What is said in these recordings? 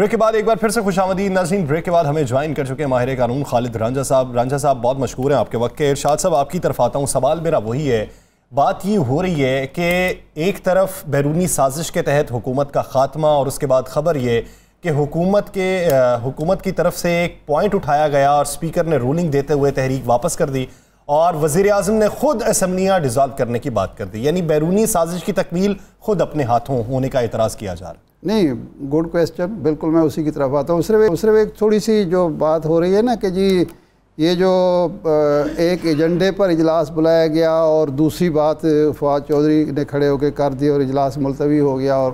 Break کے بعد ایک بار پھر سے خوش آمدید ناظرین. بریک کے بعد ہمیں جوائن کر چکے ہیں ماہر قانون خالد رانجھا صاحب. رانجھا صاحب بہت مشکور ہیں آپ کے وقت کے. ارشاد صاحب آپ کی طرف آتا ہوں. سوال میرا وہی ہے, بات یہ ہو رہی ہے کہ ایک طرف بیرونی سازش کے تحت حکومت کا خاتمہ, اور اس کے بعد خبر یہ کہ حکومت کی طرف سے ایک پوائنٹ اٹھایا گیا اور اسپیکر نے رولنگ دیتے ہوئے تحریک واپس کر دی, اور وزیر اعظم نے خود اسمبلیاں ڈیزالو کرنے کی بات کر دی. یعنی بیرونی سازش کی تکمیل خود اپنے ہاتھوں ہونے کا اعتراض کیا جا رہا ہے. نہیں, گڈ کویسچن. بالکل میں اسی کی طرف آتا ہوں. صرف ایک تھوڑی سی جو بات ہو رہی ہے نا کہ جی یہ جو ایک ایجنڈے پر اجلاس بلایا گیا اور دوسری بات فواد چودھری نے کھڑے ہو کے کر دی اور اجلاس ملتوی ہو گیا. اور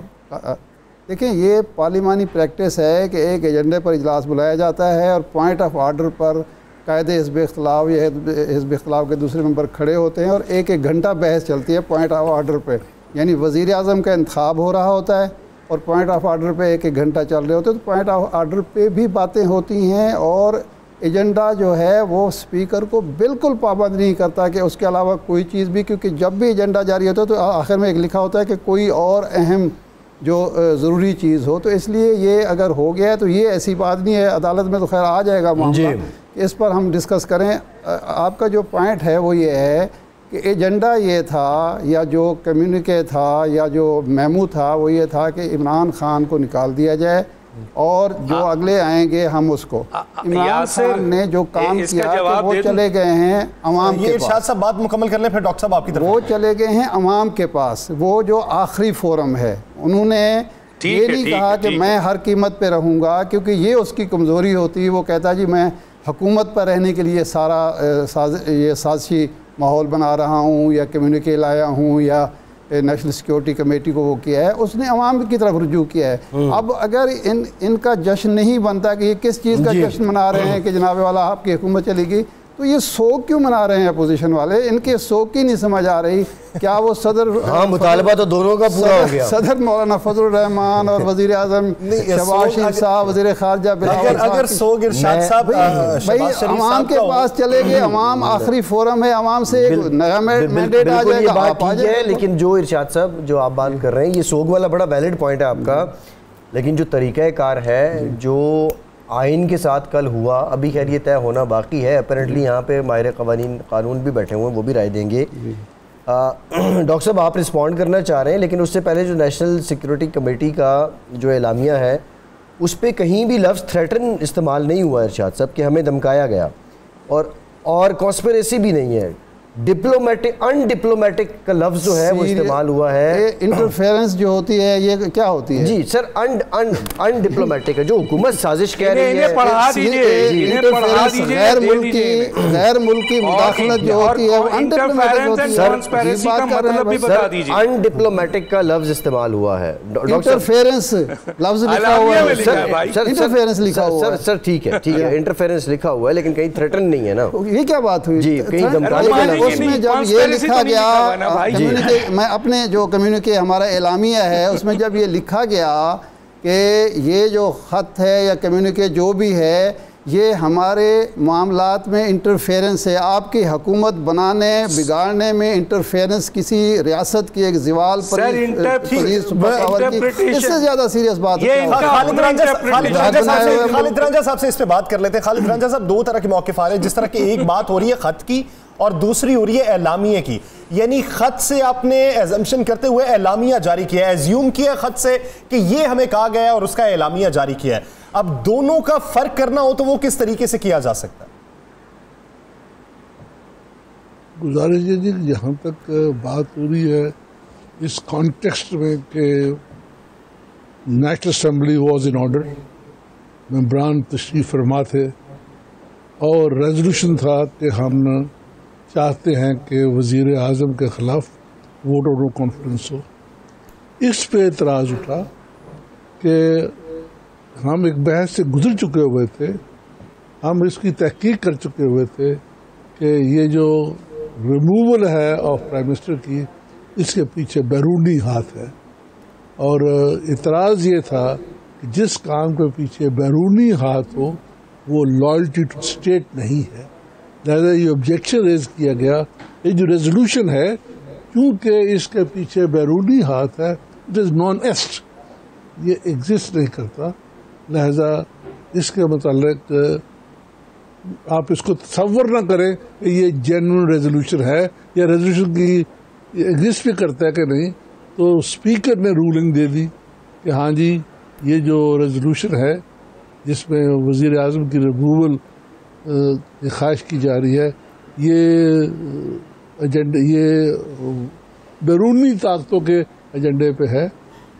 دیکھیں یہ پارلیمانی پریکٹس ہے کہ ایک ایجنڈے پر اجلاس بلایا جاتا ہے اور پوائنٹ آف آرڈر پر قائد حزب اختلاف یا حزب اختلاف کے دوسرے ممبر کھڑے ہوتے ہیں اور ایک گھنٹہ بحث چلتی ہے پوائنٹ آف آرڈر پہ. یعنی وزیر اعظم کا انتخاب ہو رہا ہوتا ہے اور پوائنٹ آف آرڈر پہ ایک گھنٹہ چل رہے ہوتے ہیں, تو پوائنٹ آف آرڈر پہ بھی باتیں ہوتی ہیں. اور ایجنڈا جو ہے وہ اسپیکر کو بالکل پابند نہیں کرتا کہ اس کے علاوہ کوئی چیز بھی, کیونکہ جب بھی ایجنڈا جاری ہوتا ہے تو آخر میں ایک لکھا ہوتا ہے کہ کوئی اور اہم جو ضروری چیز ہو. تو اس لیے یہ اگر ہو گیا ہے تو یہ ایسی بات نہیں ہے, عدالت میں تو خیر آ جائے گا معاملہ, اس پر ہم ڈسکس کریں. آپ کا جو پوائنٹ ہے وہ یہ ہے کہ ایجنڈا یہ تھا یا جو کمیونیکے تھا یا جو میمو تھا وہ یہ تھا کہ عمران خان کو نکال دیا جائے اور جو اگلے آئیں گے ہم اس کو. عمران خان نے جو کام کیا کہ وہ چلے گئے ہیں عوام کے پاس. ارشاد صاحب بات مکمل کر لیں پھر ڈاکٹر صاحب آپ کی طرف. وہ چلے گئے ہیں عوام کے پاس, وہ جو آخری فورم ہے. انہوں نے یہ نہیں کہا کہ میں ہر قیمت پہ رہوں گا, کیونکہ یہ اس کی کمزوری ہوتی. وہ کہتا جی میں حکومت پر رہنے کے لیے سارا یہ سازشی ماحول بنا رہا ہوں یا کمیونیکے لایا ہوں یا نیشنل سیکیورٹی کمیٹی کو وہ کیا ہے. اس نے عوام کی طرف رجوع کیا ہے. اب اگر ان کا جشن نہیں بنتا کہ یہ کس چیز کا جشن منا رہے ہیں کہ جناب والا آپ کی حکومت چلے گی, تو یہ سوگ کیوں منا رہے ہیں اپوزیشن والے؟ ان کے سوگ کی نہیں سمجھ آ رہی. کیا وہ صدر مطالبہ تو دونوں کا پورا ہو گیا. صدر مولانا فضل الرحمان اور وزیر اعظم شہباز شریف صاحب, وزیر خارجہ اگر سوگ ارشاد صاحب عوام کے پاس چلے گئے, عوام آخری فورم ہے, عوام سے ایک نیا مینڈیٹ آ جائے گا. لیکن جو ارشاد صاحب جو آپ بات کر رہے ہیں یہ سوگ والا بڑا ویلڈ پوائنٹ ہے آپ کا, لیکن جو طریقہ کار ہے جو آئین کے ساتھ کل ہوا, ابھی خیر یہ طے ہونا باقی ہے. اپیرنٹلی یہاں پہ ماہر قانون بھی بیٹھے ہوئے ہیں, وہ بھی رائے دیں گے. ڈاکٹر صاحب آپ رسپونڈ کرنا چاہ رہے ہیں, لیکن اس سے پہلے جو نیشنل سیکیورٹی کمیٹی کا جو اعلامیہ ہے اس پہ کہیں بھی لفظ تھریٹن استعمال نہیں ہوا ارشاد صاحب کہ ہمیں دھمکایا گیا, اور کانسپریسی بھی نہیں ہے. ان ڈپلومیٹک کا لفظ جو ہے وہ استعمال ہوا ہے. انٹرفیرنس جو ہوتی ہے یہ کیا ہوتی ہے؟ جی سر ان ڈپلومیٹک ہے جو حکومت سازش کہہ رہی ہے. غیر ملکی مداخلت جو ہوتی ہے وہ ان ڈپلومیٹک ہوتی ہے. ان ڈپلومیٹک کا لفظ استعمال ہوا ہے. انٹرفیرنس لفظ لکھا ہوا ہے, انٹرفیرنس لکھا ہوا ہے. سر ٹھیک ہے انٹرفیرنس لکھا ہوا ہے, لیکن کہیں تھریٹن نہیں ہے نا. یہ کیا بات ہوئی؟ جی کہیں دھمکانے کے اس میں جب یہ لکھا گیا, میں اپنے جو کمیونیکے ہمارا اعلامیہ ہے اس میں جب یہ لکھا گیا کہ یہ جو خط ہے یا کمیونیکے جو بھی ہے یہ ہمارے معاملات میں انٹرفیرنس ہے, آپ کی حکومت بنانے بگاڑنے میں انٹرفیرنس کسی ریاست کی ایک زوال پر, اس سے زیادہ سیریس بات ہے. خالد رانجھا صاحب سے اس پہ بات کر لیتے ہیں. خالد رانجھا صاحب دو طرح کے موقف آ رہے ہیں, جس طرح کی ایک بات ہو رہی ہے خط کی اور دوسری ہو رہی ہے اعلامیہ کی. یعنی خط سے آپ نے ایزمپشن کرتے ہوئے اعلامیہ جاری کیا ہے, ایزیوم کیا خط سے کہ یہ ہمیں کہا گیا ہے اور اس کا اعلامیہ جاری کیا ہے. اب دونوں کا فرق کرنا ہو تو وہ کس طریقے سے کیا جا سکتا ہے؟ گزارش ہے جی جہاں تک بات ہو رہی ہے اس کانٹیکسٹ میں کہ national assembly was in order, ممبران تشریف فرما تھے اور ریزولوشن تھا کہ ہم چاہتے ہیں کہ وزیر اعظم کے خلاف ووٹ آف نو کانفیڈنس ہو. اس پہ اعتراض اٹھا کہ ہم ایک بحث سے گزر چکے ہوئے تھے, ہم اس کی تحقیق کر چکے ہوئے تھے کہ یہ جو ریموول ہے آف پرائم منسٹر کی اس کے پیچھے بیرونی ہاتھ ہے. اور اعتراض یہ تھا کہ جس کام کے پیچھے بیرونی ہاتھ ہو وہ لائلٹی ٹو اسٹیٹ نہیں ہے. لہذا یہ آبجیکشن ریز کیا گیا. یہ جو ریزولوشن ہے کیونکہ اس کے پیچھے بیرونی ہاتھ ہے, اٹ از نان ایسٹ, یہ ایگزسٹ نہیں کرتا. لہذا اس کے متعلق آپ اس کو تصور نہ کریں کہ یہ جینوئن ریزولوشن ہے یا ریزولوشن کی ایگزسٹ بھی کرتا ہے کہ نہیں. تو اسپیکر نے رولنگ دے دی کہ ہاں جی یہ جو ریزولوشن ہے جس میں وزیر اعظم کی ریموول کی خواہش کی جا رہی ہے یہ ایجنڈے یہ بیرونی طاقتوں کے ایجنڈے پہ ہے.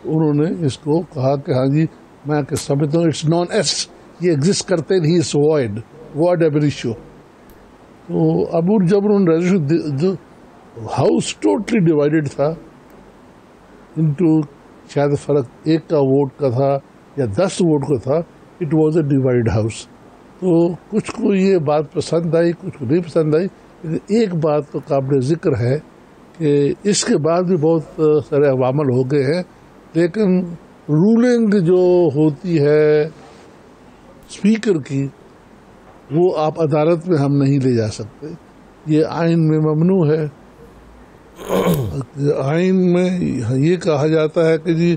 انہوں نے اس کو کہا کہ ہاں جی میں سمجھتا ہوں اٹس نان ایس یہ ایگزسٹ کرتے نہیں اس وائڈ ایبریشو. تو اب جب انہوں نے ریزولوشن ہاؤس ٹوٹلی ڈیوائڈیڈ تھا انٹو شاید فرق 1 کا ووٹ کا تھا یا 10 ووٹ کا تھا. It was a divide house. تو کچھ کو یہ بات پسند آئی کچھ کو نہیں پسند آئی. لیکن ایک بات تو قابل ذکر ہے کہ اس کے بعد بھی بہت سارے عوامل ہو گئے ہیں لیکن رولنگ جو ہوتی ہے اسپیکر کی وہ آپ عدالت میں ہم نہیں لے جا سکتے. یہ آئین میں ممنوع ہے. آئین میں یہ کہا جاتا ہے کہ جی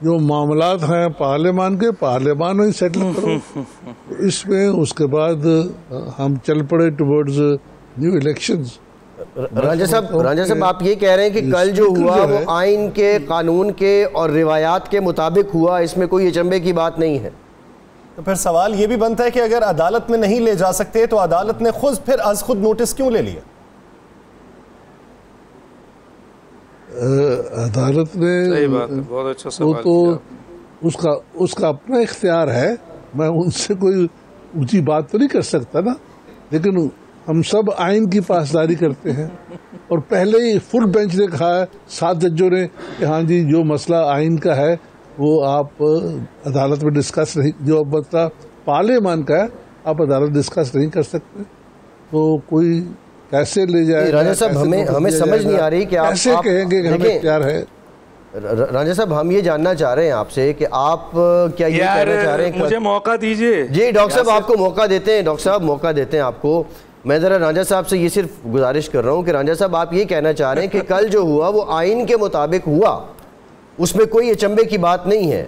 جو معاملات ہیں پارلیمان کے پارلیمان میں سیٹل کرو. اس میں اس کے بعد ہم چل پڑے ٹورڈز نیو الیکشنز. رانجھا صاحب آپ یہ کہہ رہے ہیں کہ کل جو ہوا وہ آئین کے قانون کے اور روایات کے مطابق ہوا, اس میں کوئی اچنبے کی بات نہیں ہے. تو پھر سوال یہ بھی بنتا ہے کہ اگر عدالت میں نہیں لے جا سکتے تو عدالت نے پھر از خود نوٹس کیوں لے لیا؟ عدالت نے بہت اچھا سوال تو اس کا اپنا اختیار ہے. میں ان سے کوئی اونچی بات تو نہیں کر سکتا نا. لیکن ہم سب آئین کی پاسداری کرتے ہیں اور پہلے ہی فل بینچ نے کہا ہے 7 ججوں نے کہ ہاں جی جو مسئلہ آئین کا ہے وہ آپ عدالت میں ڈسکس نہیں, جو مسئلہ پارلیمان کا ہے آپ عدالت ڈسکس نہیں کر سکتے. تو کوئی کیسے لے جائے رانجھا صاحب ہمیں سمجھ نہیں آ رہی کہ آپ کیسے کہیں گے کہ ہمیں اختیار ہے. رانجھا صاحب ہم یہ جاننا چاہ رہے ہیں آپ سے کہ آپ کیا یہ کہنا چاہ رہے ہیں مجھے موقع دیجئے. جی ڈاکٹر صاحب آپ کو موقع دیتے ہیں. ڈاکٹر صاحب موقع دیتے ہیں آپ کو. میں ذرا رانجھا صاحب سے یہ صرف گزارش کر رہا ہوں کہ رانجھا صاحب آپ یہ کہنا چاہ رہے ہیں کہ کل جو ہوا وہ آئین کے مطابق ہوا, اس میں کوئی اچنبے کی بات نہیں ہے.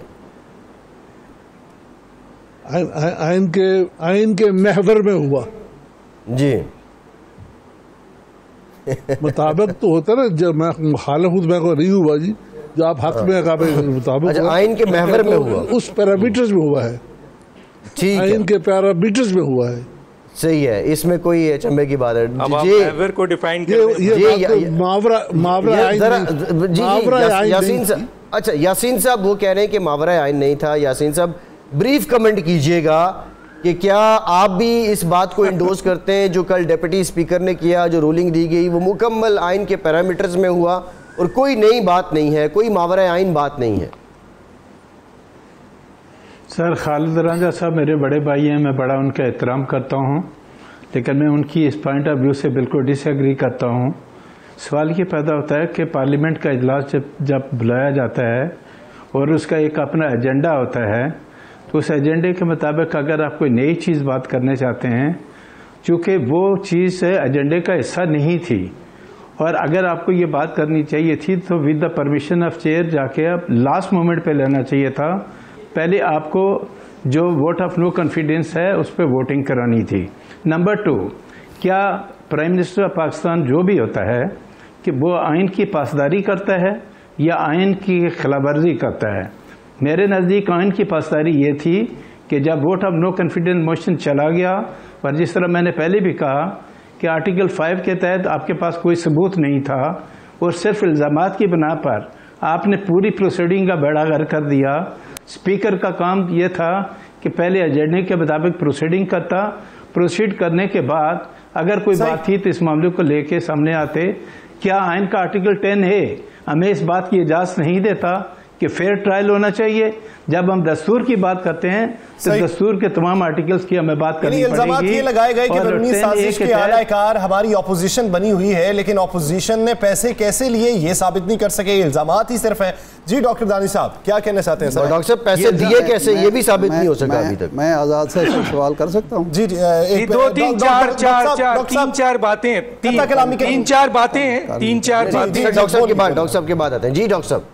آئین کے محور میں ہوا. جی مطابق تو ہوتا ہے نا, جب میں خالف خود میں کو نہیں ہوا جی جو آپ حق میں مطابق آئین کے محور میں ہوا, اس پیرامیٹرز میں ہوا ہے. ٹھیک ہے, آئین کے پیرامیٹرز میں ہوا ہے. صحیح ہے, اس میں کوئی اچنبے کی بات ہے. اب آپ محور کو ڈیفائن کریں. اچھا یاسین صاحب وہ کہہ رہے ہیں کہ ماورا آئین نہیں تھا. یاسین صاحب بریف کمنٹ کیجئے گا کہ کیا آپ بھی اس بات کو انڈوز کرتے ہیں جو کل ڈیپٹی اسپیکر نے کیا, جو رولنگ دی گئی وہ مکمل آئین کے پیرامیٹرز میں ہوا اور کوئی نئی بات نہیں ہے, کوئی ماورا آئین بات نہیں ہے. سر خالد رانجھا صاحب میرے بڑے بھائی ہیں, میں بڑا ان کا احترام کرتا ہوں, لیکن میں ان کی اس پوائنٹ آف ویو سے بالکل ڈس ایگری کرتا ہوں. سوال یہ پیدا ہوتا ہے کہ پارلیمنٹ کا اجلاس جب بلایا جاتا ہے اور اس کا ایک اپنا ایجنڈا ہوتا ہے, تو اس ایجنڈے کے مطابق اگر آپ کوئی نئی چیز بات کرنے چاہتے ہیں, چونکہ وہ چیز ایجنڈے کا حصہ نہیں تھی اور اگر آپ کو یہ بات کرنی چاہیے تھی تو with the permission of chair جا کے آپ لاسٹ مومنٹ پہ لینا چاہیے تھا. پہلے آپ کو جو ووٹ آف نو کانفیڈنس ہے اس پہ ووٹنگ کرانی تھی. نمبر 2, کیا پرائم منسٹر آف پاکستان جو بھی ہوتا ہے کہ وہ آئین کی پاسداری کرتا ہے یا آئین کی خلاف ورزی کرتا ہے؟ میرے نزدیک آئین کی پاسداری یہ تھی کہ جب vote of no confidence motion چلا گیا, اور جس طرح میں نے پہلے بھی کہا کہ آرٹیکل 5 کے تحت آپ کے پاس کوئی ثبوت نہیں تھا اور صرف الزامات کی بنا پر آپ نے پوری پروسیڈنگ کا بیڑا غرق کر دیا. اسپیکر کا کام یہ تھا کہ پہلے ایجنڈے کے مطابق پروسیڈنگ کرتا, پروسیڈ کرنے کے بعد اگر کوئی بات تھی تو اس معاملے کو لے کے سامنے آتے. کیا آئین کا آرٹیکل 10 ہمیں اس بات کی اجازت نہیں دیتا کہ فیئر ٹرائل ہونا چاہیے؟ جب ہم دستور کی بات کرتے ہیں تو دستور کے تمام آرٹیکلز کی ہمیں بات کرنی پڑے گی. الزامات یہ لگائے گئے کہ بیرونی سازش کے اعلی کار ہماری اپوزیشن بنی ہوئی ہے, لیکن اپوزیشن نے پیسے کیسے لیے یہ ثابت نہیں کر سکے, یہ الزامات ہی صرف ہیں. جی ڈاکٹر دانی صاحب کیا کہنا چاہتے ہیں؟ ڈاکٹر صاحب پیسے دیے کیسے یہ بھی ثابت نہیں ہو سکا ابھی تک. میں آزاد سے سوال کر سکتا ہوں؟ جی 2-3-4 باتیں, 3-4 باتیں. ڈاکٹر صاحب کے بعد آتے ہیں. جی ڈاکٹر صاحب.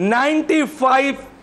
95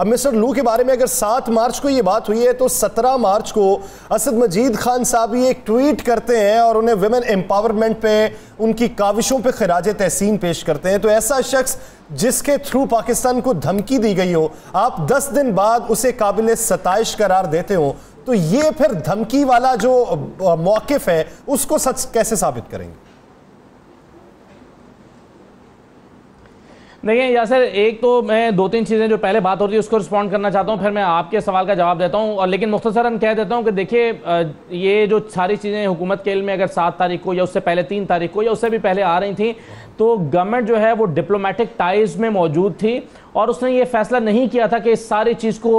اب مسٹر لو کے بارے میں اگر 7 مارچ کو یہ بات ہوئی ہے تو 17 مارچ کو اسد مجید خان صاحب یہ ایک ٹویٹ کرتے ہیں اور انہیں ویمن امپاورمنٹ پہ ان کی کاوشوں پہ خراج تحسین پیش کرتے ہیں. تو ایسا شخص جس کے تھرو پاکستان کو دھمکی دی گئی ہو, آپ 10 دن بعد اسے قابل ستائش قرار دیتے ہو, تو یہ پھر دھمکی والا جو موقف ہے اس کو سچ کیسے ثابت کریں گے؟ دیکھیں یاسر, ایک تو میں 2-3 چیزیں جو پہلے بات ہوتی ہے اس کو رسپونڈ کرنا چاہتا ہوں, پھر میں آپ کے سوال کا جواب دیتا ہوں. اور لیکن مختصراً کہہ دیتا ہوں کہ دیکھیے یہ جو ساری چیزیں حکومت کے علم میں اگر 7 تاریخ کو یا اس سے پہلے 3 تاریخ کو یا اس سے بھی پہلے آ رہی تھیں, تو گورنمنٹ جو ہے وہ ڈپلومیٹک ٹائز میں موجود تھی اور اس نے یہ فیصلہ نہیں کیا تھا کہ اس ساری چیز کو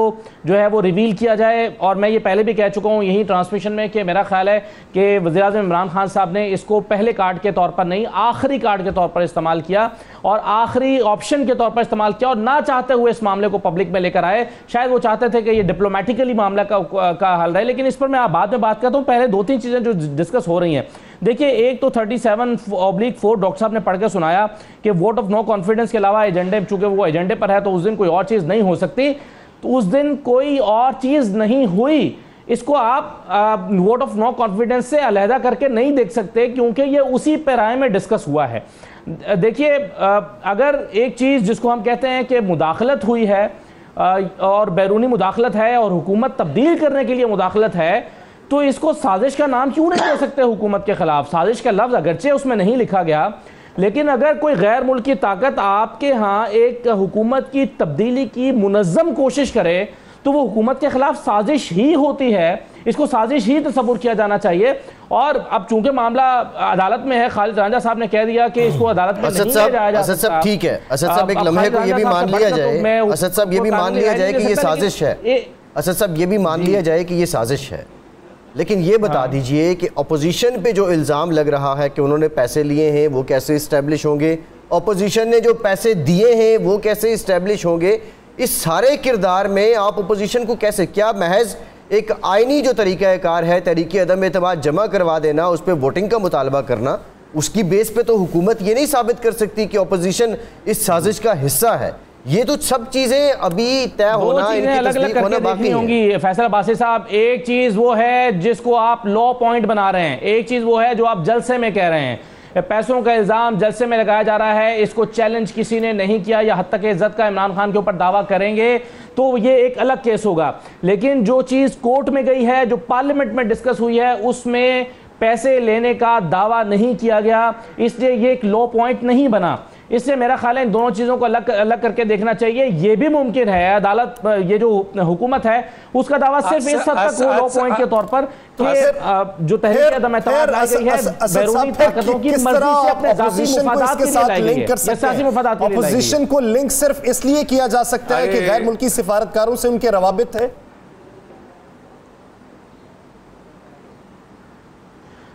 جو ہے وہ ریویل کیا جائے. اور میں یہ پہلے بھی کہہ چکا ہوں یہی ٹرانسمیشن میں کہ میرا خیال ہے کہ وزیراعظم عمران خان صاحب نے اس کو پہلے کارڈ کے طور پر نہیں, آخری کارڈ کے طور پر استعمال کیا اور آخری آپشن کے طور پر استعمال کیا, اور نہ چاہتے ہوئے اس معاملے کو پبلک میں لے کر آئے. شاید وہ چاہتے تھے کہ یہ ڈپلومیٹیکلی معاملہ کا حل رہے, لیکن اس پر میں بعد میں بات کرتا ہوں. پہلے 2-3 چیزیں جو ڈسکس ہو رہی ہیں, دیکھئے ایک تو 37/4 ڈاکٹر صاحب نے پڑھ کے سنایا کہ ووٹ آف نو کانفیڈنس کے علاوہ ایجنڈے, چونکہ وہ ایجنڈے پر ہے تو اس دن کوئی اور چیز نہیں ہو سکتی, تو اس دن کوئی اور چیز نہیں ہوئی. اس کو آپ ووٹ آف نو کانفیڈنس سے علیحدہ کر کے نہیں دیکھ سکتے کیونکہ یہ اسی پیرائے میں ڈسکس ہوا ہے. دیکھیے اگر ایک چیز جس کو ہم کہتے ہیں کہ مداخلت ہوئی ہے اور بیرونی مداخلت ہے اور حکومت تبدیل کرنے کے لیے مداخلت ہے, تو اس کو سازش کا نام کیوں نہیں دے سکتے حکومت کے خلاف؟ سازش کا لفظ اگرچہ اس میں نہیں لکھا گیا, لیکن اگر کوئی غیر ملکی طاقت آپ کے ہاں ایک حکومت کی تبدیلی کی منظم کوشش کرے تو وہ حکومت کے خلاف سازش ہی ہوتی ہے, اس کو سازش ہی تصور کیا جانا چاہیے. اور اب چونکہ معاملہ عدالت میں ہے, خالد رانجھا صاحب نے کہہ دیا کہ اس کو عدالت میں نہیں لے جایا جا سکتا. اسد صاحب ٹھیک ہے, اسد صاحب ایک لمحے کو یہ بھی مان لیا جائے, اسد صاحب یہ بھی مان لیا جائے کہ یہ سازش ہے, اسد صاحب یہ بھی مان لیا جائے کہ یہ سازش ہے, لیکن یہ بتا دیجئے کہ اپوزیشن پہ جو الزام لگ رہا ہے کہ انہوں نے پیسے لیے ہیں وہ کیسے اسٹیبلش ہوں گے, اپوزیشن نے جو پیسے دیے ہیں وہ کیسے اسٹیبلش ہوں گے, اس سارے کردار میں آپ اپوزیشن کو کیسے, کیا محض ایک آئینی جو طریقہ کار ہے تحریک عدم اعتماد جمع کروا دینا, اس پہ ووٹنگ کا مطالبہ کرنا, اس کی بیس پہ تو حکومت یہ نہیں ثابت کر سکتی کہ اپوزیشن اس سازش کا حصہ ہے؟ یہ تو سب چیزیں ابھی طے ہونا, ان کی تصدیق ہونا باقی ہوں گی. فیصل عباسی صاحب, ایک چیز وہ ہے جس کو آپ لو پوائنٹ بنا رہے ہیں, ایک چیز وہ ہے جو آپ جلسے میں کہہ رہے ہیں. پیسوں کا الزام جلسے میں لگایا جا رہا ہے, اس کو چیلنج کسی نے نہیں کیا یا حد تک عزت کا عمران خان کے اوپر دعویٰ کریں گے تو یہ ایک الگ کیس ہوگا. لیکن جو چیز کورٹ میں گئی ہے, جو پارلیمنٹ میں ڈسکس ہوئی ہے, اس میں پیسے لینے کا دعویٰ نہیں کیا گیا, اس لیے یہ ایک لو پوائنٹ نہیں بنا. اس سے میرا خیال ہے ان دونوں چیزوں کو الگ کر کے دیکھنا چاہیے. یہ بھی ممکن ہے عدالت, یہ جو حکومت ہے اس کا دعویٰ صرف اس حد تک ہو لو پوائنٹ کے طور پر کہ جو تحریک عدم اعتماد لائی گئی ہے بیرونی طاقتوں کی مرضی سے اپنے ذاتی مفادات کے لیے لائی گئی ہے, سیاسی مفادات کے لیے لائی گئی ہے. اپوزیشن کو لنک صرف اس لیے کیا جا سکتا ہے کہ غیر ملکی سفارتکاروں سے ان کے روابط ہے.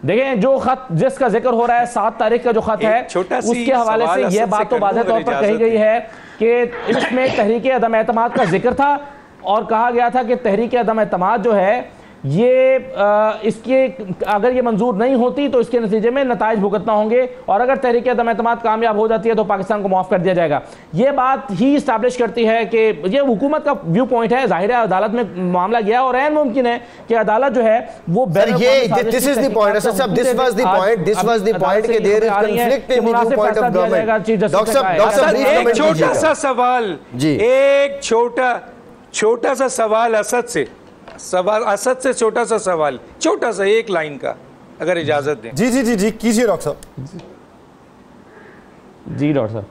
دیکھیں جو خط جس کا ذکر ہو رہا ہے 7 تاریخ کا جو خط ہے, اس کے حوالے سے یہ بات تو واضح طور پر کہی گئی ہے کہ اس میں تحریک عدم اعتماد کا ذکر تھا اور کہا گیا تھا کہ تحریک عدم اعتماد جو ہے یہ اس کے اگر یہ منظور نہیں ہوتی تو اس کے نتیجے میں نتائج بھگتنا ہوں گے, اور اگر تحریک عدم اعتماد کامیاب ہو جاتی ہے تو پاکستان کو معاف کر دیا جائے گا. یہ بات ہی اسٹیبلش کرتی ہے کہ یہ حکومت کا ویو پوائنٹ ہے. ظاہر ہے عدالت میں معاملہ گیا اور عین ممکن ہے کہ عدالت جو ہے وہ this is the point, this was the point کہ there is conflict in the viewpoint of government. Doctor صاحب ایک چھوٹا سا سوال, ایک چھوٹا سا سوال اسد سے چھوٹا سا سوال, چھوٹا سا ایک لائن کا, اگر اجازت دیں. جی کیجئے ڈاکٹر صاحب. جی ڈاکٹر صاحب.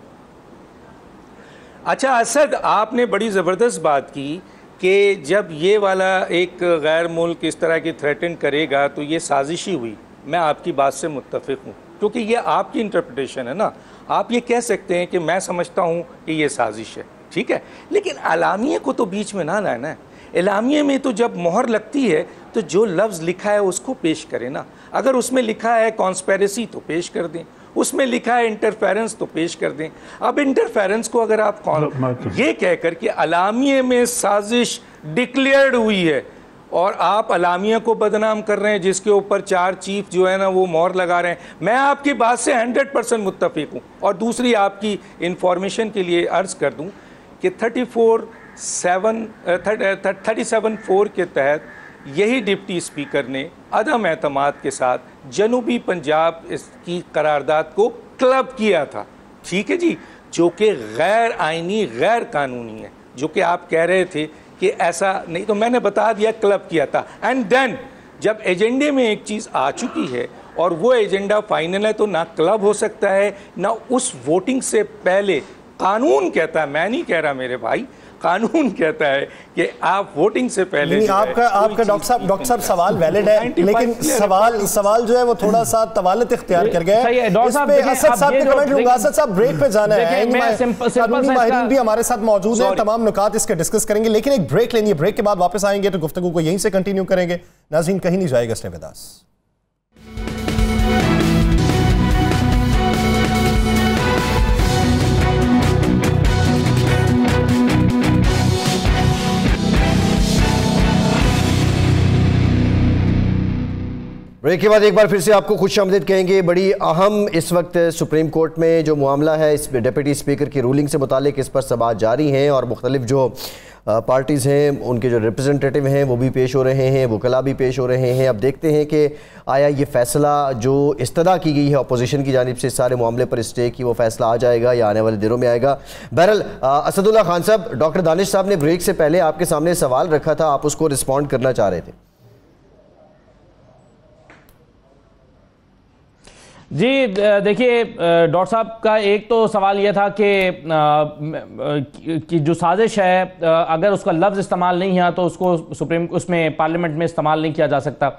اچھا اسد, آپ نے بڑی زبردست بات کی کہ جب یہ والا ایک غیر ملک اس طرح کی تھریٹن کرے گا تو یہ سازشی ہوئی. میں آپ کی بات سے متفق ہوں کیونکہ یہ آپ کی انٹرپریٹیشن ہے نا. آپ یہ کہہ سکتے ہیں کہ میں سمجھتا ہوں کہ یہ سازش ہے, ٹھیک ہے, لیکن اعلامیے کو تو بیچ میں نہ لانا ہے. اعلامیے میں تو جب مہر لگتی ہے تو جو لفظ لکھا ہے اس کو پیش کریں نا. اگر اس میں لکھا ہے کانسپیریسی تو پیش کر دیں, اس میں لکھا ہے انٹرفیرنس تو پیش کر دیں. اب انٹرفیرنس کو اگر آپ یہ کہہ کر کہ اعلامیے میں سازش ڈکلیئرڈ ہوئی ہے اور آپ اعلامیہ کو بدنام کر رہے ہیں جس کے اوپر 4 چیف جو ہے نا وہ مہر لگا رہے ہیں, میں آپ کی بات سے 100% متفق ہوں. اور دوسری آپ کی انفارمیشن کے لیے عرض کر دوں کہ 34 37(4) کے تحت یہی ڈپٹی اسپیکر نے عدم اعتماد کے ساتھ جنوبی پنجاب اس کی قرارداد کو کلب کیا تھا، ٹھیک ہے جی، جو کہ غیر آئینی غیر قانونی ہے، جو کہ آپ کہہ رہے تھے کہ ایسا نہیں، تو میں نے بتا دیا کلب کیا تھا. اینڈ دین جب ایجنڈے میں ایک چیز آ چکی ہے اور وہ ایجنڈا فائنل ہے تو نہ کلب ہو سکتا ہے نہ اس ووٹنگ سے پہلے. قانون کہتا ہے، میں نہیں کہہ رہا میرے بھائی، قانون کہتا ہے کہ آپ ووٹنگ سے پہلے آپ کا ڈاکٹر صاحب سوال ویلڈ ہے، لیکن سوال جو ہے وہ تھوڑا سا طوالت اختیار کر گیا ہے. اس پہ اسد صاحب کے کمنٹ لوں گا. اسد صاحب بریک پہ جانا ہے، قانونی ماہرین بھی ہمارے ساتھ موجود ہیں، تمام نکات اس کے ڈسکس کریں گے، لیکن ایک بریک لینی ہے. بریک کے بعد واپس آئیں گے تو گفتگو کو یہیں سے کنٹینیو کریں گے. ناظرین کہیں نہیں جائے گا، اسٹے ود اس. بریک کے بعد ایک بار پھر سے آپ کو خوش آمدید کہیں گے. بڑی اہم اس وقت سپریم کورٹ میں جو معاملہ ہے اس ڈپٹی اسپیکر کی رولنگ سے متعلق، اس پر سماعت جاری ہیں اور مختلف جو پارٹیز ہیں ان کے جو ریپرزنٹیٹیو ہیں وہ بھی پیش ہو رہے ہیں، وکلاء بھی پیش ہو رہے ہیں. اب دیکھتے ہیں کہ آیا یہ فیصلہ جو استدعا کی گئی ہے اپوزیشن کی جانب سے اس سارے معاملے پر اسٹے کی، وہ فیصلہ آ جائے گا یا آنے والے دنوں میں آئے گا. بہرحال اسد اللہ خان صاحب، ڈاکٹر دانش صاحب نے بریک سے پہلے آپ کے سامنے سوال رکھا تھا، آپ اس کو رسپونڈ کرنا چاہ رہے تھے. جی دیکھیے ڈاکٹر صاحب کا ایک تو سوال یہ تھا کہ جو سازش ہے اگر اس کا لفظ استعمال نہیں ہے تو اس میں پارلیمنٹ میں استعمال نہیں کیا جا سکتا.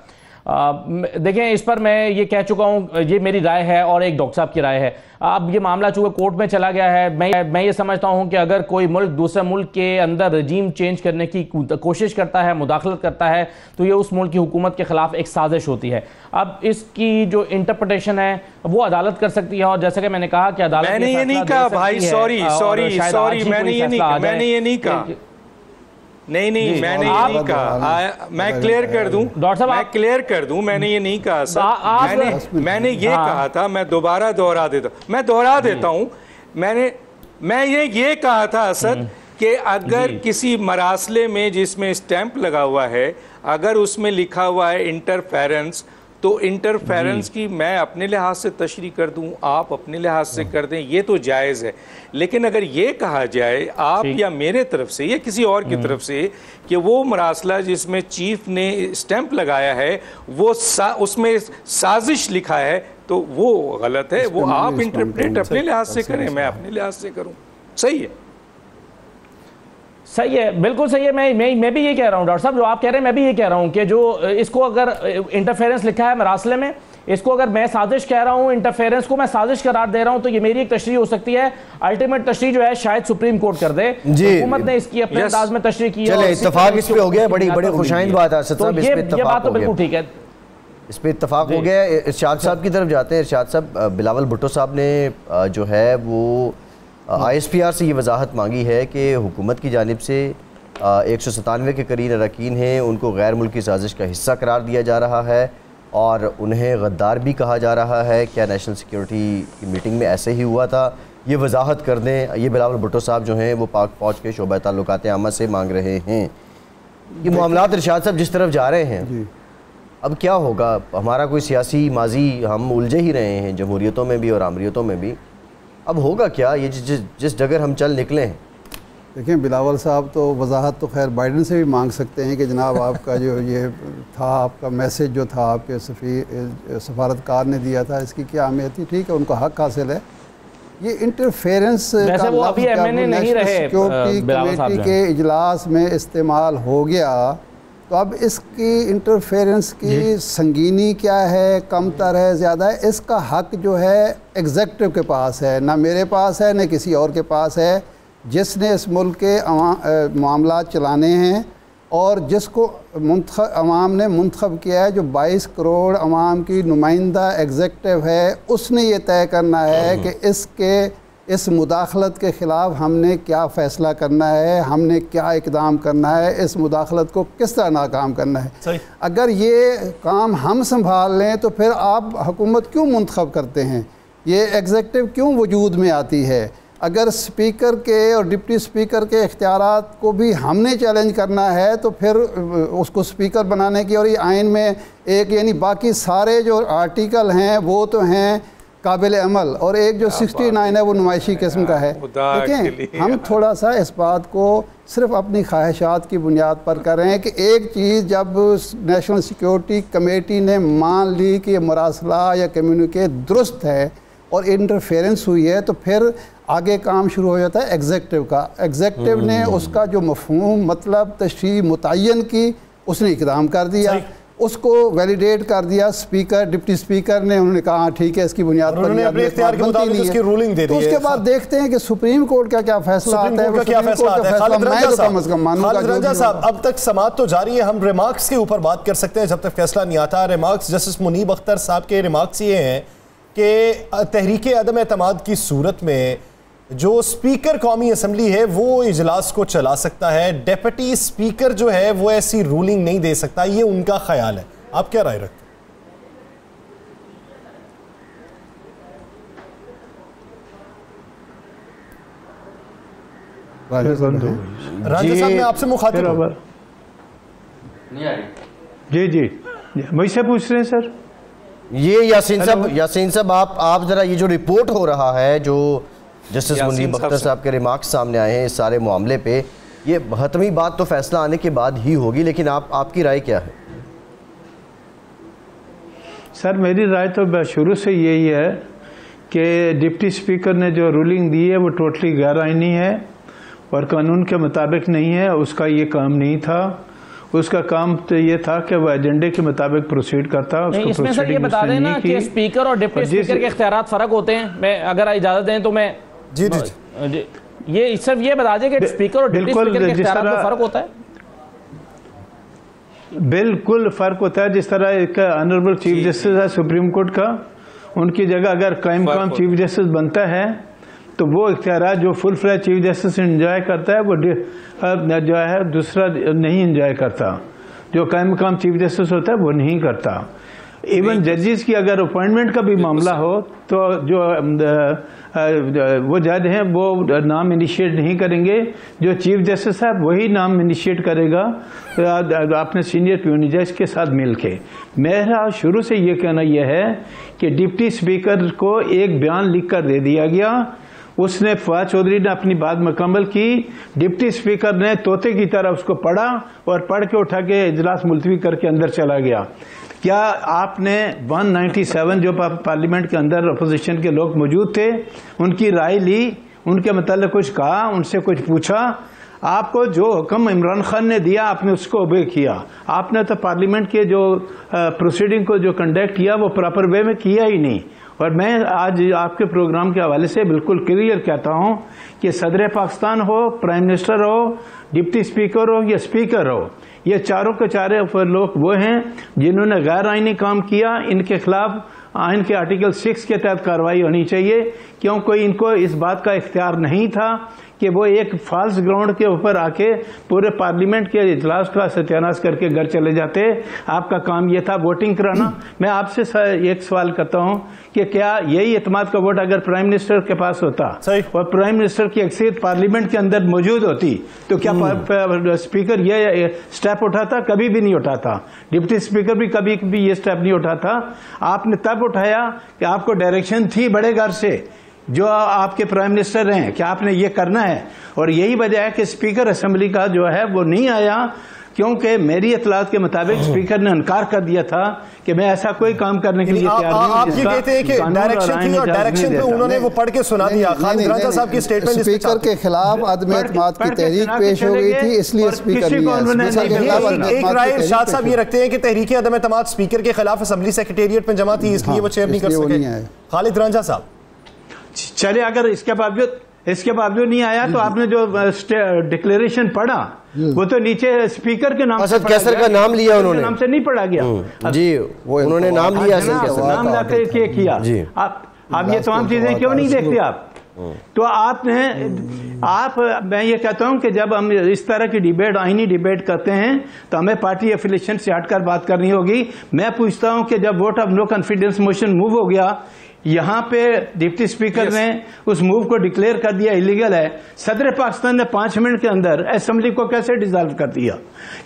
دیکھیں اس پر میں یہ کہہ چکا ہوں، یہ میری رائے ہے اور ایک ڈاکٹر صاحب کی رائے ہے. اب یہ معاملہ چونکہ کورٹ میں چلا گیا ہے، میں یہ سمجھتا ہوں کہ اگر کوئی ملک دوسرے ملک کے اندر رجیم چینج کرنے کی کوشش کرتا ہے، مداخلت کرتا ہے، تو یہ اس ملک کی حکومت کے خلاف ایک سازش ہوتی ہے. اب اس کی جو انٹرپریٹیشن ہے وہ عدالت کر سکتی ہے، اور جیسا کہ میں نے کہا کہ عدالت میں نے یہ نہیں کہا بھائی، سوری میں نے یہ نہیں کہا، میں نے یہ نہیں کہا، نہیں میں نے یہ نہیں کہا. میں کلیئر کر دوں، میں نے یہ نہیں کہا سر. میں نے یہ کہا تھا، میں دوبارہ دوہرا دیتا ہوں. میں نے یہ کہا تھا اسد کہ اگر کسی مراسلے میں جس میں اسٹیمپ لگا ہوا ہے، اگر اس میں لکھا ہوا ہے انٹرفیرنس، تو انٹرفیرنس کی میں اپنے لحاظ سے تشریح کر دوں، آپ اپنے لحاظ سے کر دیں، یہ تو جائز ہے. لیکن اگر یہ کہا جائے آپ یا میرے طرف سے یا کسی اور کی طرف سے کہ وہ مراسلہ جس میں چیف نے اسٹیمپ لگایا ہے وہ اس میں سازش لکھا ہے، تو وہ غلط ہے. وہ آپ انٹرپریٹ اپنے لحاظ سے کریں، میں اپنے لحاظ سے کروں. صحیح ہے، صحیح ہے، بالکل صحیح ہے. میں بھی یہ کہہ رہا ہوں ڈاکٹر صاحب جو آپ کہہ رہے ہیں، میں بھی یہ کہہ رہا ہوں کہ جو اس کو اگر انٹرفیرنس لکھا ہے مراسلے میں، اس کو اگر میں سازش کہہ رہا ہوں، انٹرفیرنس کو میں سازش قرار دے رہا ہوں، تو یہ میری ایک تشریح ہو سکتی ہے. الٹیمیٹ تشریح جو ہے شاید سپریم کورٹ کر دے. حکومت نے اس کی اپنے انداز میں تشریح کی ہے. چلے اتفاق اس پہ ہو گیا، بڑی خوشائند بات ہے اسد صاحب، یہ بات تو بالکل ٹھیک ہے، اس پہ اتفاق ہو گیا. ارشاد صاحب کی طرف جاتے ہیں. ارشاد صاحب، بلاول بھٹو صاحب نے جو ہے وہ آئی ایس پی آر سے یہ وضاحت مانگی ہے کہ حکومت کی جانب سے 197 کے قریب اراکین ہیں، ان کو غیر ملکی سازش کا حصہ قرار دیا جا رہا ہے اور انہیں غدار بھی کہا جا رہا ہے. کیا نیشنل سیکیورٹی کی میٹنگ میں ایسے ہی ہوا تھا؟ یہ وضاحت کر دیں. یہ بلاول بھٹو صاحب جو ہیں وہ پاک فوج کے شعبہ تعلقات عامہ سے مانگ رہے ہیں. یہ معاملات ارشاد صاحب جس طرف جا رہے ہیں، اب کیا ہوگا؟ ہمارا کوئی سیاسی ماضی ہم الجھے ہی رہے ہیں، جمہوریتوں میں بھی اور آمریتوں میں بھی. اب ہوگا کیا یہ جس ڈگر ہم چل نکلے ہیں؟ دیکھیں بلاول صاحب تو وضاحت تو خیر بائیڈن سے بھی مانگ سکتے ہیں کہ جناب آپ کا جو یہ تھا، آپ کا میسیج جو تھا آپ کے سفارتکار نے دیا تھا، اس کی کیا اہمیت تھی؟ ٹھیک ہے، ان کو حق حاصل ہے. یہ انٹرفیرنس کا لفظ نیشنل سیکیورٹی کمیٹی کے اجلاس میں استعمال ہو گیا، تو اب اس کی انٹرفیرنس کی سنگینی کیا ہے، کم تر ہے، زیادہ ہے؟ اس کا حق جو ہے ایگزیکٹو کے پاس ہے، نہ میرے پاس ہے نہ کسی اور کے پاس ہے. جس نے اس ملک کے معاملات چلانے ہیں اور جس کو عوام نے منتخب کیا ہے، جو 22 کروڑ عوام کی نمائندہ ایگزیکٹو ہے، اس نے یہ طے کرنا ہے کہ اس مداخلت کے خلاف ہم نے کیا فیصلہ کرنا ہے، ہم نے کیا اقدام کرنا ہے، اس مداخلت کو کس طرح ناکام کرنا ہے. اگر یہ کام ہم سنبھال لیں تو پھر آپ حکومت کیوں منتخب کرتے ہیں؟ یہ ایگزیکٹو کیوں وجود میں آتی ہے؟ اگر اسپیکر کے اور ڈپٹی اسپیکر کے اختیارات کو بھی ہم نے چیلنج کرنا ہے تو پھر اس کو اسپیکر بنانے کی، اور یہ آئین میں ایک یعنی باقی سارے جو آرٹیکل ہیں وہ تو ہیں قابل عمل، اور ایک جو 69 ہے وہ نمائشی قسم کا ہے. دیکھیں ہم تھوڑا سا اس بات کو صرف اپنی خواہشات کی بنیاد پر کر رہے ہیں کہ ایک چیز جب نیشنل سیکیورٹی کمیٹی نے مان لی کہ یہ مراسلہ یا کمیونیکیٹ درست ہے اور انٹرفیرنس ہوئی ہے، تو پھر آگے کام شروع ہو جاتا ہے ایگزیکٹو کا. ایگزیکٹو نے اس کا جو مفہوم مطلب تشریح متعین کی، اس نے اقدام کر دیا، اس کو ویلیڈیٹ کر دیا اسپیکر ڈپٹی اسپیکر نے، انہوں نے کہا ٹھیک ہے اس کی بنیاد پر تو اس کے بعد دیکھتے ہیں کہ سپریم کورٹ کا کیا فیصلہ آتا ہے. خالد رنجا صاحب، اب تک سماعت تو جاری ہے، ہم ریمارکس کے اوپر بات کر سکتے ہیں جب تک فیصلہ نہیں آتا. ریمارکس جسٹس منیب اختر صاحب کے ریمارکس یہ ہیں کہ تحریک عدم اعتماد کی صورت میں جو اسپیکر قومی اسمبلی ہے وہ اجلاس کو چلا سکتا ہے، ڈیپٹی اسپیکر جو ہے وہ ایسی رولنگ نہیں دے سکتا. یہ ان کا خیال ہے، آپ کیا رائے رکھتے ہیں؟ رانجا صاحب میں آپ سے مخاطب ہوں. جی مجھ سے پوچھ رہے ہیں سر. یہ یاسین صاحب آپ ذرا یہ جو رپورٹ ہو رہا ہے جو جسٹس منیب اختر صاحب کے ریمارکس سامنے آئے ہیں اس سارے معاملے پہ، یہ حتمی بات تو فیصلہ آنے کے بعد ہی ہوگی، لیکن آپ کی رائے کیا ہے؟ سر میری رائے تو شروع سے یہی ہے کہ ڈپٹی اسپیکر نے جو رولنگ دی ہے وہ ٹوٹلی غیر آئینی ہے اور قانون کے مطابق نہیں ہے. اس کا یہ کام نہیں تھا، اس کا کام تو یہ تھا کہ وہ ایجنڈے کے مطابق پروسیڈ کرتا. اس میں سر یہ بتا دیں نا کہ اسپیکر اور ڈپٹی اسپیکر کے اختیارات فرق ہوتے ہیں. میں اگر اجازت دیں تو میں یہ صرف یہ بتا دیں کہ اسپیکر اور ڈپٹی اسپیکر کے اختیارات میں فرق ہوتا ہے. بالکل فرق ہوتا ہے. جس طرح ایک آنریبل چیف جسٹس ہے سپریم کورٹ کا، ان کی جگہ اگر قائم مقام چیف جسٹس بنتا ہے تو وہ اختیارات جو فل فلیج چیف جسٹس انجوائے کرتا ہے وہ جو ہے دوسرا نہیں انجوائے کرتا. جو قائم مقام چیف جسٹس ہوتا ہے وہ نہیں کرتا. ایون ججز کی اگر اپوائنٹمنٹ کا بھی معاملہ ہو تو جو وہ جج ہیں وہ نام انیشیٹ نہیں کریں گے، جو چیف جسٹس ہے وہی نام انیشیٹ کرے گا اپنے سینئر پیونی جج کے ساتھ مل کے. میرا شروع سے یہ کہنا یہ ہے کہ ڈپٹی اسپیکر کو ایک بیان لکھ کر دے دیا گیا، اس نے فواد چودھری نے اپنی بات مکمل کی، ڈپٹی اسپیکر نے طوطے کی طرح اس کو پڑھا اور پڑھ کے اٹھا کے اجلاس ملتوی کر کے اندر چلا گیا. کیا آپ نے 197 جو پارلیمنٹ کے اندر اپوزیشن کے لوگ موجود تھے ان کی رائے لی، ان کے متعلق کچھ کہا، ان سے کچھ پوچھا؟ آپ کو جو حکم عمران خان نے دیا آپ نے اس کو اوبے کیا. آپ نے تو پارلیمنٹ کے جو پروسیڈنگ کو جو کنڈکٹ کیا وہ پراپر وے میں کیا ہی نہیں. اور میں آج آپ کے پروگرام کے حوالے سے بالکل کلیئر کہتا ہوں کہ صدر پاکستان ہو، پرائم منسٹر ہو، ڈپٹی اسپیکر ہو یا اسپیکر ہو، یہ چاروں کے چارے لوگ وہ ہیں جنہوں نے غیر آئینی کام کیا. ان کے خلاف آئین کے آرٹیکل 6 کے تحت کارروائی ہونی چاہیے، کیونکہ ان کو اس بات کا اختیار نہیں تھا کہ وہ ایک فالس گراؤنڈ کے اوپر آ کے پورے پارلیمنٹ کے اجلاس کا ستیہ ناش کر کے گھر چلے جاتے. آپ کا کام یہ تھا ووٹنگ کرانا. میں آپ سے ایک سوال کرتا ہوں کہ کیا یہی اعتماد کا ووٹ اگر پرائم منسٹر کے پاس ہوتا اور پرائم منسٹر کی اکثریت پارلیمنٹ کے اندر موجود ہوتی تو کیا اسپیکر یہ سٹیپ اٹھاتا؟ کبھی بھی نہیں اٹھاتا. ڈپٹی اسپیکر بھی کبھی بھی یہ سٹیپ نہیں اٹھاتا. آپ نے تب اٹھایا کہ آپ کو ڈائریکشن تھی بڑے گھر سے جو آپ کے پرائم منسٹر ہیں کہ آپ نے یہ کرنا ہے، اور یہی وجہ ہے کہ اسپیکر اسمبلی کا جو ہے وہ نہیں آیا، کیونکہ میری اطلاعات کے مطابق اسپیکر نے انکار کر دیا تھا کہ میں ایسا کوئی کام کرنے کے لیے تیار نہیں. آپ یہ کہتے ہیں کہ ڈائریکشن تھی اور ڈائریکشن پہ انہوں نے وہ پڑھ کے سنا دیا. خالد رنجا صاحب کی سٹیٹمنٹ اسپیکر کے خلاف عدم اعتماد کی تحریک پیش ہو گئی تھی، اس لیے اسپیکر نہیں. ایک رائے ارشاد صاحب یہ رکھتے ہیں کہ تحریک عدم اعتماد اسپیکر کے خلاف اسمبلی سیکریٹریٹ میں جمع تھی، اس لیے وہ چیئر نہیں کر سکے. خالد رنجا صاحب چلے اگر اس کے باوجود نہیں آیا تو آپ نے جو ڈکلیریشن پڑھا وہ تو نیچے اسپیکر کے نام اسد کیسر کا نام لیا انہوں نے، نام سے نہیں پڑھا گیا. جی انہوں نے نام لیا، نام لا کے کیا. آپ یہ تمام چیزیں کیوں نہیں دیکھتے؟ آپ تو میں یہ کہتا ہوں کہ جب ہم اس طرح کی ڈیبیٹ، آئینی ڈیبیٹ کرتے ہیں تو ہمیں پارٹی ایفیلیشن سے ہٹ کر بات کرنی ہوگی. میں پوچھتا ہوں کہ جب vote of no confidence motion move ہو گیا، یہاں پہ ڈپٹی اسپیکر نے اس موو کو ڈکلیئر کر دیا ایلیگل ہے، صدر پاکستان نے 5 منٹ کے اندر اسمبلی کو کیسے ڈیزالو کر دیا؟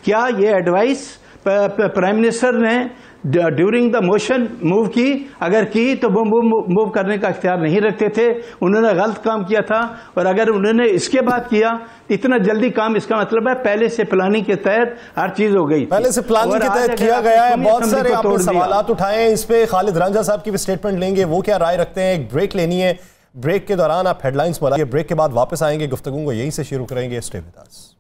کیا یہ ایڈوائس پرائم منسٹر نے ڈیورنگ دا موشن موو کی؟ اگر کی تو وہ موو کرنے کا اختیار نہیں رکھتے تھے، انہوں نے غلط کام کیا تھا. اور اگر انہوں نے اس کے بعد کیا اتنا جلدی کام، اس کا مطلب ہے پہلے سے پلاننگ کے تحت ہر چیز ہو گئی، پہلے سے پلاننگ کے تحت کیا گیا ہے. بہت سارے آپ نے سوالات اٹھائے ہیں اس پہ. خالد رانجھا صاحب کی بھی سٹیٹمنٹ لیں گے، وہ کیا رائے رکھتے ہیں. ایک بریک لینی ہے، بریک کے دوران آپ ہیڈ لائنز بتائیے. بریک کے بعد واپس آئیں گے، گفتگو کو یہیں سے شروع کریں گے. Stay with us.